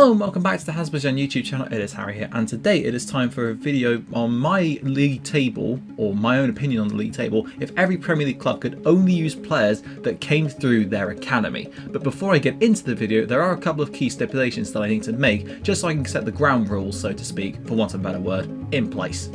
Hello and welcome back to the Hazzabhajan YouTube channel. It is Harry here, and today it is time for a video on my league table, or my own opinion on the league table, if every Premier League club could only use players that came through their academy. But before I get into the video, there are a couple of key stipulations that I need to make, just so I can set the ground rules, so to speak, for want of a better word, in place.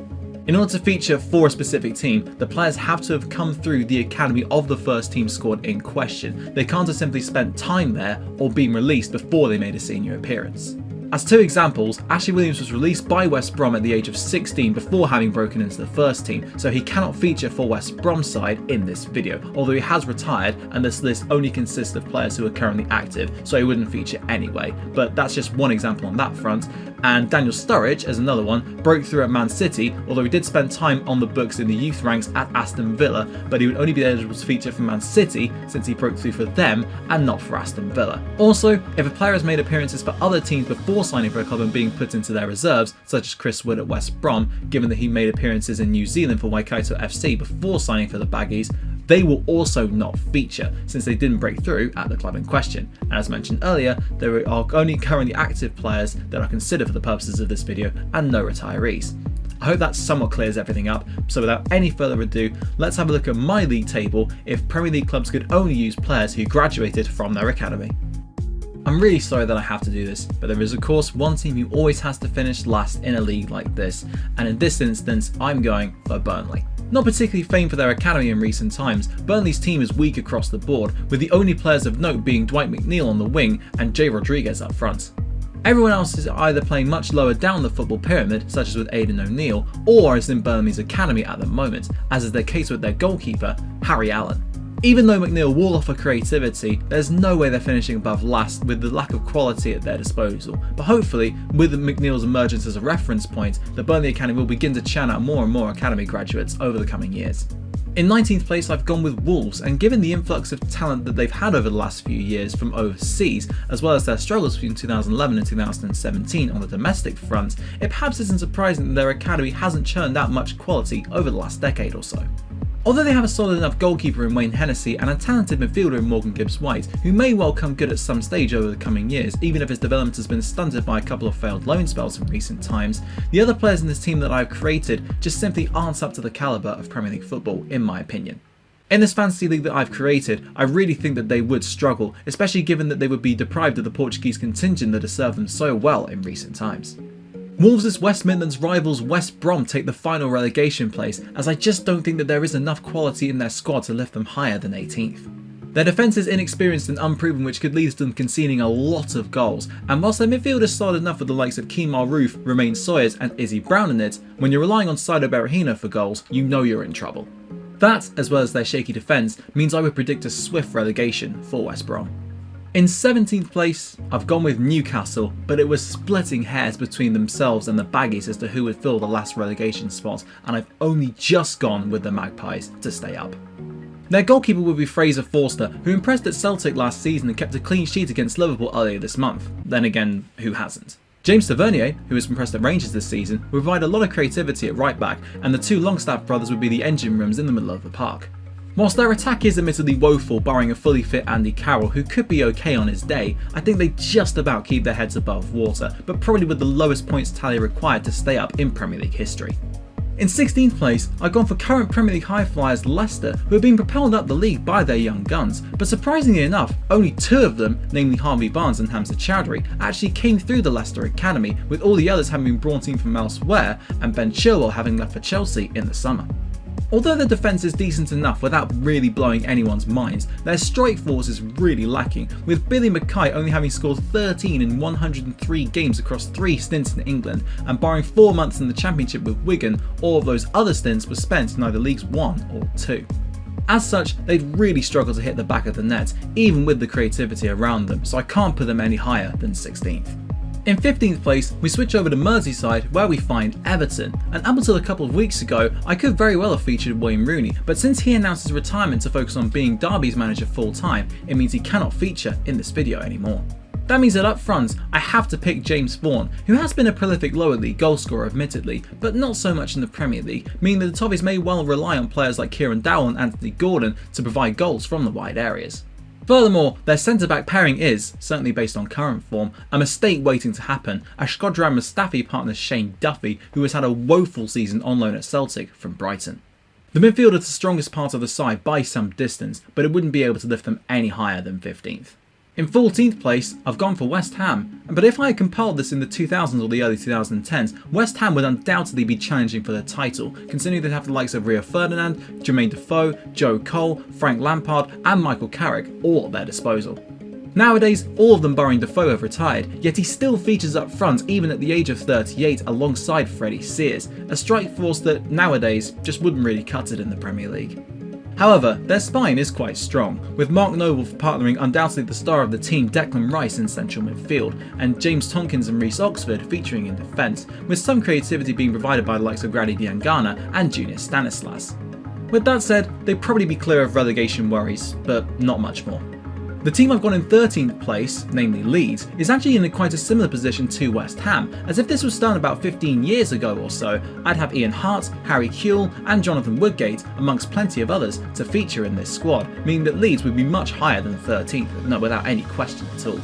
In order to feature for a specific team, the players have to have come through the academy of the first team squad in question. They can't have simply spent time there or been released before they made a senior appearance. As two examples, Ashley Williams was released by West Brom at the age of 16 before having broken into the first team, so he cannot feature for West Brom's side in this video, although he has retired and this list only consists of players who are currently active, so he wouldn't feature anyway. But that's just one example on that front. And Daniel Sturridge, as another one, broke through at Man City, although he did spend time on the books in the youth ranks at Aston Villa, but he would only be eligible to feature for Man City since he broke through for them and not for Aston Villa. Also, if a player has made appearances for other teams before signing for a club and being put into their reserves, such as Chris Wood at West Brom, given that he made appearances in New Zealand for Waikato FC before signing for the Baggies, they will also not feature since they didn't break through at the club in question. And as mentioned earlier, there are only currently active players that are considered for the purposes of this video and no retirees. I hope that somewhat clears everything up, so without any further ado, let's have a look at my league table if Premier League clubs could only use players who graduated from their academy. I'm really sorry that I have to do this, but there is of course one team who always has to finish last in a league like this, and in this instance I'm going for Burnley. Not particularly famed for their academy in recent times, Burnley's team is weak across the board, with the only players of note being Dwight McNeil on the wing and Jay Rodriguez up front. Everyone else is either playing much lower down the football pyramid, such as with Aidan O'Neill, or is in Burnley's academy at the moment, as is their case with their goalkeeper, Harry Allen. Even though McNeil will offer creativity, there's no way they're finishing above last with the lack of quality at their disposal. But hopefully, with McNeil's emergence as a reference point, the Burnley Academy will begin to churn out more and more academy graduates over the coming years. In 19th place, I've gone with Wolves, and given the influx of talent that they've had over the last few years from overseas, as well as their struggles between 2011 and 2017 on the domestic front, it perhaps isn't surprising that their academy hasn't churned out much quality over the last decade or so. Although they have a solid enough goalkeeper in Wayne Hennessy and a talented midfielder in Morgan Gibbs-White, who may well come good at some stage over the coming years, even if his development has been stunted by a couple of failed loan spells in recent times, the other players in this team that I've created just simply aren't up to the calibre of Premier League football, in my opinion. In this fantasy league that I've created, I really think that they would struggle, especially given that they would be deprived of the Portuguese contingent that has served them so well in recent times. Wolves' West Midlands rivals West Brom take the final relegation place, as I just don't think that there is enough quality in their squad to lift them higher than 18th. Their defence is inexperienced and unproven, which could lead to them conceding a lot of goals, and whilst their midfield is solid enough with the likes of Kemar Roofe, Romain Sawyers and Izzy Brown in it, when you're relying on Saido Berahino for goals, you know you're in trouble. That, as well as their shaky defence, means I would predict a swift relegation for West Brom. In 17th place, I've gone with Newcastle, but it was splitting hairs between themselves and the Baggies as to who would fill the last relegation spot, and I've only just gone with the Magpies to stay up. Their goalkeeper would be Fraser Forster, who impressed at Celtic last season and kept a clean sheet against Liverpool earlier this month. Then again, who hasn't? James Tavernier, who has impressed at Rangers this season, would provide a lot of creativity at right back, and the two Longstaff brothers would be the engine rooms in the middle of the park. Whilst their attack is admittedly woeful, barring a fully fit Andy Carroll, who could be okay on his day, I think they just about keep their heads above water, but probably with the lowest points tally required to stay up in Premier League history. In 16th place, I've gone for current Premier League high flyers Leicester, who have been propelled up the league by their young guns, but surprisingly enough, only two of them, namely Harvey Barnes and Hamza Chowdhury, actually came through the Leicester Academy, with all the others having been brought in from elsewhere, and Ben Chilwell having left for Chelsea in the summer. Although their defence is decent enough without really blowing anyone's minds, their strike force is really lacking, with Billy Mackay only having scored 13 in 103 games across 3 stints in England, and barring 4 months in the Championship with Wigan, all of those other stints were spent in either Leagues 1 or 2. As such, they'd really struggle to hit the back of the net, even with the creativity around them, so I can't put them any higher than 16th. In 15th place, we switch over to Merseyside, where we find Everton, and up until a couple of weeks ago, I could very well have featured Wayne Rooney, but since he announced his retirement to focus on being Derby's manager full time, it means he cannot feature in this video anymore. That means that up front, I have to pick James Vaughan, who has been a prolific lower league goalscorer admittedly, but not so much in the Premier League, meaning that the Toffees may well rely on players like Kieran Dowell and Anthony Gordon to provide goals from the wide areas. Furthermore, their centre-back pairing is, certainly based on current form, a mistake waiting to happen, as Shkodran Mustafi partners Shane Duffy, who has had a woeful season on loan at Celtic from Brighton. The midfield is the strongest part of the side by some distance, but it wouldn't be able to lift them any higher than 15th. In 14th place, I've gone for West Ham, but if I had compiled this in the 2000s or the early 2010s, West Ham would undoubtedly be challenging for the title, considering they'd have the likes of Rio Ferdinand, Jermaine Defoe, Joe Cole, Frank Lampard and Michael Carrick all at their disposal. Nowadays, all of them barring Defoe have retired, yet he still features up front even at the age of 38 alongside Freddie Sears, a strike force that nowadays just wouldn't really cut it in the Premier League. However, their spine is quite strong, with Mark Noble partnering undoubtedly the star of the team Declan Rice in central midfield, and James Tompkins and Reece Oxford featuring in defence, with some creativity being provided by the likes of Grady Diangana and Junior Stanislas. With that said, they'd probably be clear of relegation worries, but not much more. The team I've got in 13th place, namely Leeds, is actually in quite a similar position to West Ham, as if this was done about 15 years ago or so, I'd have Ian Hart, Harry Kewell and Jonathan Woodgate, amongst plenty of others, to feature in this squad, meaning that Leeds would be much higher than 13th, without any question at all.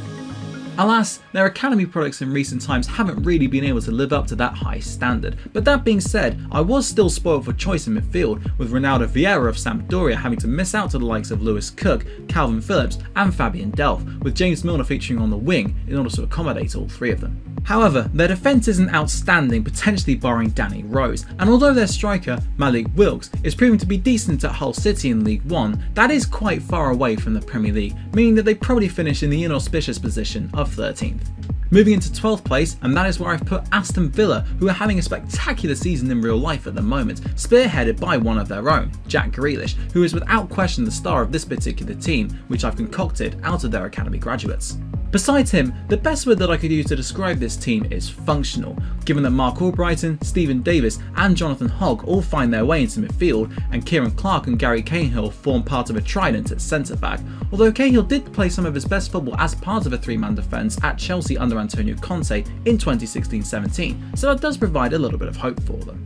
Alas, their academy products in recent times haven't really been able to live up to that high standard, but that being said, I was still spoiled for choice in midfield, with Ronaldo Vieira of Sampdoria having to miss out to the likes of Lewis Cook, Calvin Phillips and Fabian Delph, with James Milner featuring on the wing in order to accommodate all three of them. However, their defence isn't outstanding, potentially barring Danny Rose, and although their striker, Malik Wilks, is proving to be decent at Hull City in League 1, that is quite far away from the Premier League, meaning that they probably finish in the inauspicious position of 13th. Moving into 12th place, and that is where I've put Aston Villa, who are having a spectacular season in real life at the moment, spearheaded by one of their own, Jack Grealish, who is without question the star of this particular team, which I've concocted out of their academy graduates. Besides him, the best word that I could use to describe this team is functional, given that Mark Albrighton, Stephen Davis and Jonathan Hogg all find their way into midfield, and Kieran Clark and Gary Cahill form part of a trident at centre back, although Cahill did play some of his best football as part of a three-man defence at Chelsea under Antonio Conte in 2016-17, so that does provide a little bit of hope for them.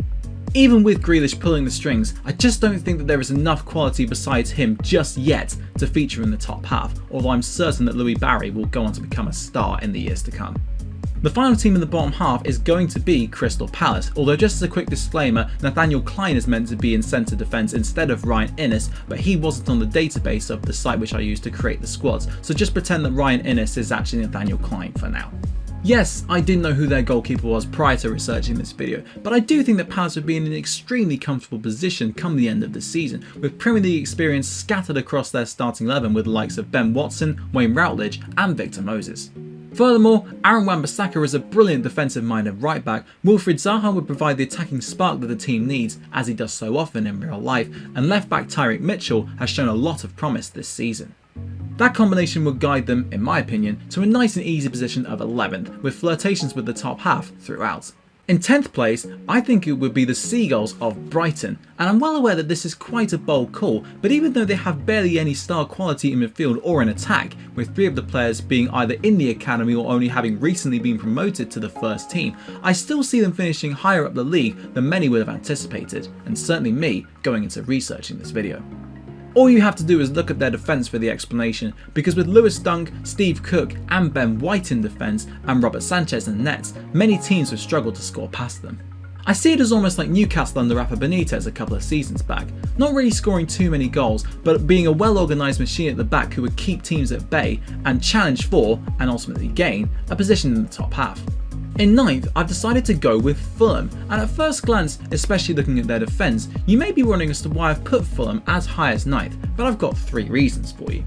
Even with Grealish pulling the strings, I just don't think that there is enough quality besides him just yet to feature in the top half, although I'm certain that Louis Barry will go on to become a star in the years to come. The final team in the bottom half is going to be Crystal Palace, although just as a quick disclaimer, Nathaniel Klein is meant to be in centre defence instead of Ryan Innes, but he wasn't on the database of the site which I used to create the squads, so just pretend that Ryan Innes is actually Nathaniel Klein for now. Yes, I didn't know who their goalkeeper was prior to researching this video, but I do think that Palace would be in an extremely comfortable position come the end of the season, with Premier League experience scattered across their starting 11 with the likes of Ben Watson, Wayne Routledge and Victor Moses. Furthermore, Aaron Wan-Bissaka is a brilliant defensive-minded right-back, Wilfried Zaha would provide the attacking spark that the team needs, as he does so often in real life, and left-back Tyreek Mitchell has shown a lot of promise this season. That combination would guide them, in my opinion, to a nice and easy position of 11th, with flirtations with the top half throughout. In 10th place, I think it would be the Seagulls of Brighton, and I'm well aware that this is quite a bold call, but even though they have barely any star quality in midfield or in attack, with 3 of the players being either in the academy or only having recently been promoted to the first team, I still see them finishing higher up the league than many would have anticipated, and certainly me going into researching this video. All you have to do is look at their defence for the explanation, because with Lewis Dunk, Steve Cook and Ben White in defence and Robert Sanchez in nets, many teams have struggled to score past them. I see it as almost like Newcastle under Rafa Benitez a couple of seasons back, not really scoring too many goals, but being a well organised machine at the back who would keep teams at bay and challenge for, and ultimately gain, a position in the top half. In 9th, I've decided to go with Fulham, and at first glance, especially looking at their defence, you may be wondering as to why I've put Fulham as high as 9th, but I've got 3 reasons for you.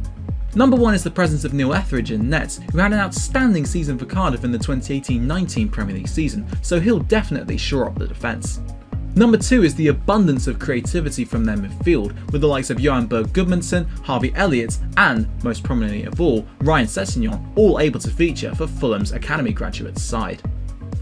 Number 1 is the presence of Neil Etheridge in nets, who had an outstanding season for Cardiff in the 2018-19 Premier League season, so he'll definitely shore up the defence. Number 2 is the abundance of creativity from their midfield, with the likes of Johan Berg Gudmundsson, Harvey Elliott and, most prominently of all, Ryan Sessegnon, all able to feature for Fulham's academy graduates side.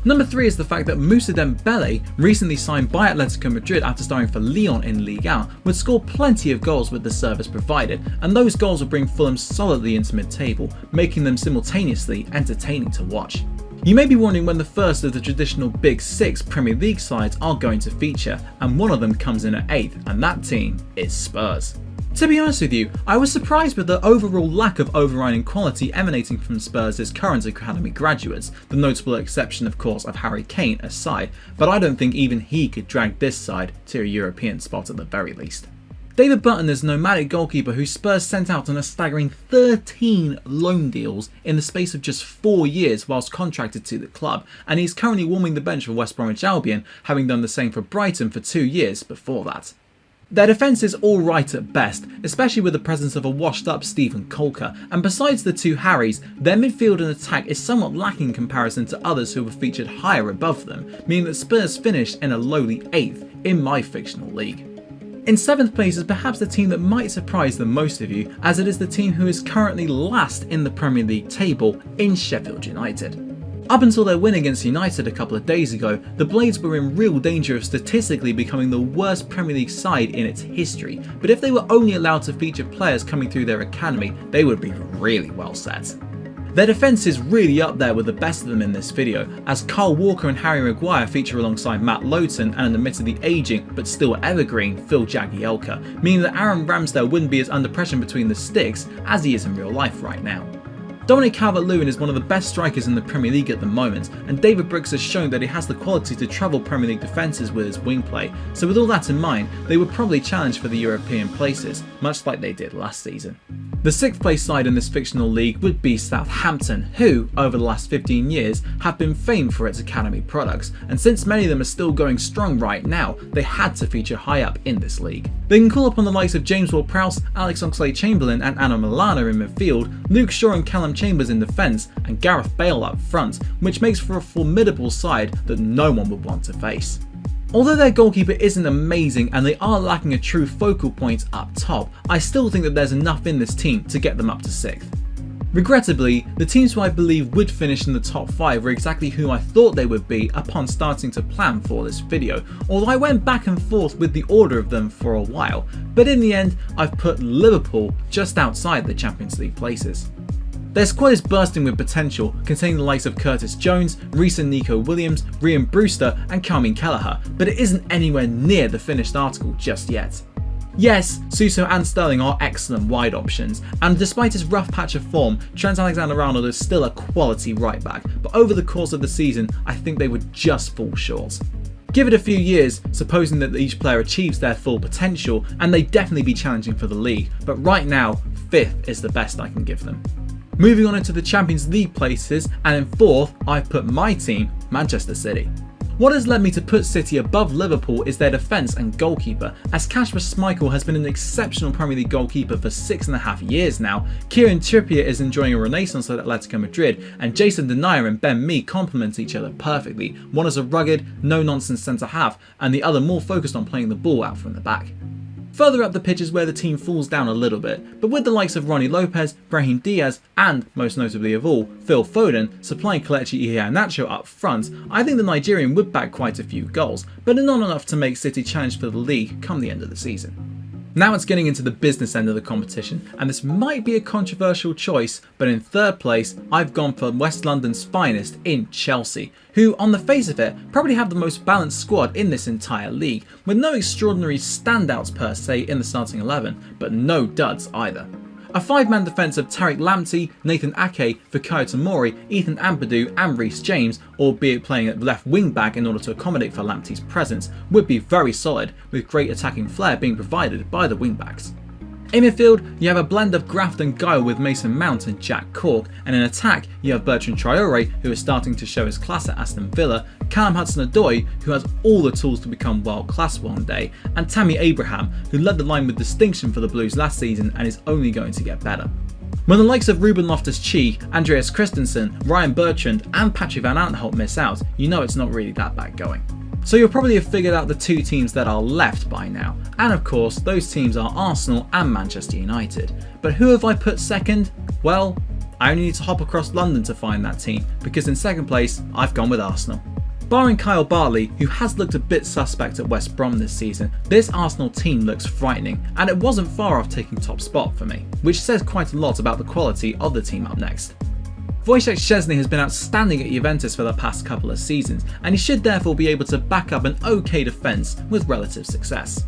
Number 3 is the fact that Moussa Dembele, recently signed by Atletico Madrid after starring for Lyon in Ligue 1, would score plenty of goals with the service provided, and those goals would bring Fulham solidly into mid-table, making them simultaneously entertaining to watch. You may be wondering when the first of the traditional Big 6 Premier League sides are going to feature, and one of them comes in at 8th, and that team is Spurs. To be honest with you, I was surprised with the overall lack of overriding quality emanating from Spurs' current academy graduates, the notable exception of course of Harry Kane aside, but I don't think even he could drag this side to a European spot at the very least. David Button is a nomadic goalkeeper who Spurs sent out on a staggering 13 loan deals in the space of just 4 years whilst contracted to the club, and he's currently warming the bench for West Bromwich Albion, having done the same for Brighton for 2 years before that. Their defence is alright at best, especially with the presence of a washed up Stephen Colker, and besides the two Harrys, their midfield and attack is somewhat lacking in comparison to others who were featured higher above them, meaning that Spurs finished in a lowly 8th in my fictional league. In 7th place is perhaps the team that might surprise the most of you, as it is the team who is currently last in the Premier League table in Sheffield United. Up until their win against United a couple of days ago, the Blades were in real danger of statistically becoming the worst Premier League side in its history, but if they were only allowed to feature players coming through their academy, they would be really well set. Their defence is really up there with the best of them in this video, as Kyle Walker and Harry Maguire feature alongside Matt Lowton and an admittedly ageing but still evergreen Phil Jagielka, meaning that Aaron Ramsdale wouldn't be as under pressure between the sticks as he is in real life right now. Dominic Calvert-Lewin is one of the best strikers in the Premier League at the moment, and David Brooks has shown that he has the quality to trouble Premier League defences with his wing play, so with all that in mind, they would probably challenge for the European places, much like they did last season. The 6th place side in this fictional league would be Southampton, who, over the last 15 years, have been famed for its academy products, and since many of them are still going strong right now, they had to feature high up in this league. They can call upon the likes of James Ward-Prowse, Alex Oxlade-Chamberlain and Anna Milana in midfield, Luke Shaw and Callum Chambers in defence, and Gareth Bale up front, which makes for a formidable side that no one would want to face. Although their goalkeeper isn't amazing and they are lacking a true focal point up top, I still think that there's enough in this team to get them up to 6th. Regrettably, the teams who I believe would finish in the top 5 were exactly who I thought they would be upon starting to plan for this video, although I went back and forth with the order of them for a while, but in the end I've put Liverpool just outside the Champions League places. Their squad is bursting with potential, containing the likes of Curtis Jones, Reece and Nico Williams, Ryan Brewster and Carmine Kelleher, but it isn't anywhere near the finished article just yet. Yes, Suso and Sterling are excellent wide options, and despite his rough patch of form, Trent Alexander-Arnold is still a quality right back, but over the course of the season I think they would just fall short. Give it a few years, supposing that each player achieves their full potential, and they'd definitely be challenging for the league, but right now, 5th is the best I can give them. Moving on into the Champions League places, and in 4th, I've put my team, Manchester City. What has led me to put City above Liverpool is their defence and goalkeeper, as Kasper Schmeichel has been an exceptional Premier League goalkeeper for 6.5 years now, Kieran Trippier is enjoying a renaissance at Atletico Madrid, and Jason Denayer and Ben Mee complement each other perfectly, one as a rugged, no-nonsense centre-half, and the other more focused on playing the ball out from the back. Further up the pitch is where the team falls down a little bit, but with the likes of Ronnie Lopez, Brahim Diaz and, most notably of all, Phil Foden supplying Kelechi Iheanacho up front, I think the Nigerian would bag quite a few goals, but not enough to make City challenge for the league come the end of the season. Now it's getting into the business end of the competition, and this might be a controversial choice, but in 3rd place I've gone for West London's finest in Chelsea, who on the face of it probably have the most balanced squad in this entire league, with no extraordinary standouts per se in the starting 11, but no duds either. A 5-man defence of Tariq Lamptey, Nathan Ake, Fikayo Tomori, Ethan Ampadu and Reece James, albeit playing at left wing back in order to accommodate for Lamptey's presence, would be very solid, with great attacking flair being provided by the wing backs. In midfield, you have a blend of graft and guile with Mason Mount and Jack Cork, and in attack, you have Bertrand Traore, who is starting to show his class at Aston Villa, Callum Hudson-Odoi, who has all the tools to become world class one day, and Tammy Abraham, who led the line with distinction for the Blues last season and is only going to get better. When the likes of Ruben Loftus-Cheek, Andreas Christensen, Ryan Bertrand and Patrick Van Aanholt miss out, you know it's not really that bad going. So you'll probably have figured out the 2 teams that are left by now, and of course those teams are Arsenal and Manchester United. But who have I put second? Well, I only need to hop across London to find that team, because in 2nd place I've gone with Arsenal. Barring Kyle Bartley, who has looked a bit suspect at West Brom this season, this Arsenal team looks frightening, and it wasn't far off taking top spot for me, which says quite a lot about the quality of the team up next. Wojciech Szczesny has been outstanding at Juventus for the past couple of seasons, and he should therefore be able to back up an okay defence with relative success.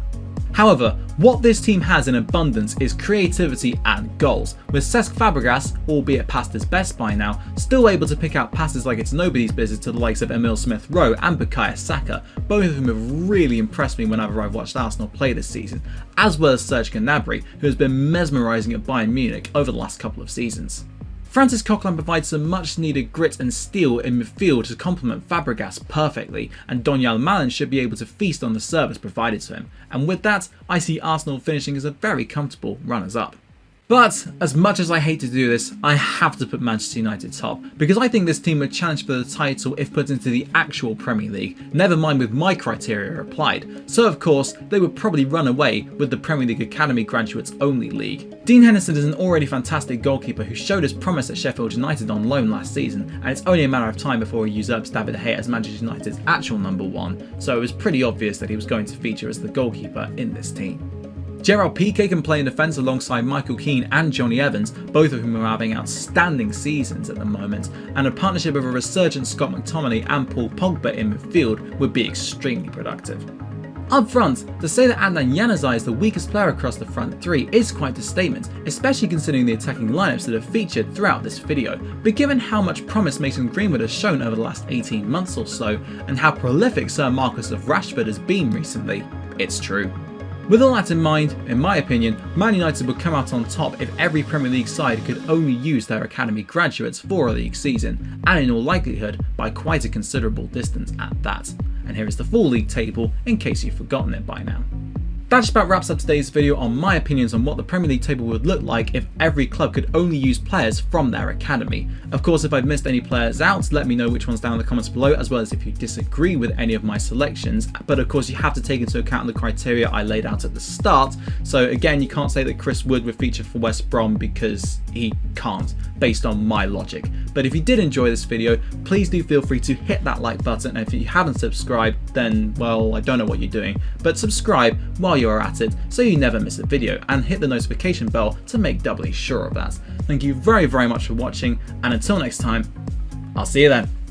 However, what this team has in abundance is creativity and goals, with Cesc Fabregas, albeit past his best by now, still able to pick out passes like it's nobody's business to the likes of Emile Smith-Rowe and Bukayo Saka, both of whom have really impressed me whenever I've watched Arsenal play this season, as well as Serge Gnabry, who has been mesmerising at Bayern Munich over the last couple of seasons. Francis Coquelin provides some much needed grit and steel in midfield to complement Fabregas perfectly, and Donyell Malen should be able to feast on the service provided to him, and with that I see Arsenal finishing as a very comfortable runners-up. But as much as I hate to do this, I have to put Manchester United top, because I think this team would challenge for the title if put into the actual Premier League, never mind with my criteria applied. So of course, they would probably run away with the Premier League Academy Graduates Only League. Dean Henderson is an already fantastic goalkeeper who showed his promise at Sheffield United on loan last season, and it's only a matter of time before he usurps David De Gea as Manchester United's actual number one, so it was pretty obvious that he was going to feature as the goalkeeper in this team. Gerard Piqué can play in defence alongside Michael Keane and Johnny Evans, both of whom are having outstanding seasons at the moment, and a partnership of a resurgent Scott McTominay and Paul Pogba in midfield would be extremely productive. Up front, to say that Adnan Januzaj is the weakest player across the front three is quite a statement, especially considering the attacking lineups that have featured throughout this video, but given how much promise Mason Greenwood has shown over the last 18 months or so, and how prolific Sir Marcus of Rashford has been recently, it's true. With all that in mind, in my opinion, Man United would come out on top if every Premier League side could only use their academy graduates for a league season, and in all likelihood by quite a considerable distance at that. And here is the full league table in case you've forgotten it by now. That just about wraps up today's video on my opinions on what the Premier League table would look like if every club could only use players from their academy. Of course, if I've missed any players out, let me know which ones down in the comments below, as well as if you disagree with any of my selections. But of course, you have to take into account the criteria I laid out at the start. So again, you can't say that Chris Wood would feature for West Brom because he can't, based on my logic. But if you did enjoy this video, please do feel free to hit that like button, and if you haven't subscribed, then, well, I don't know what you're doing, but subscribe while you're at it so you never miss a video, and hit the notification bell to make doubly sure of that. Thank you very much for watching, and until next time, I'll see you then.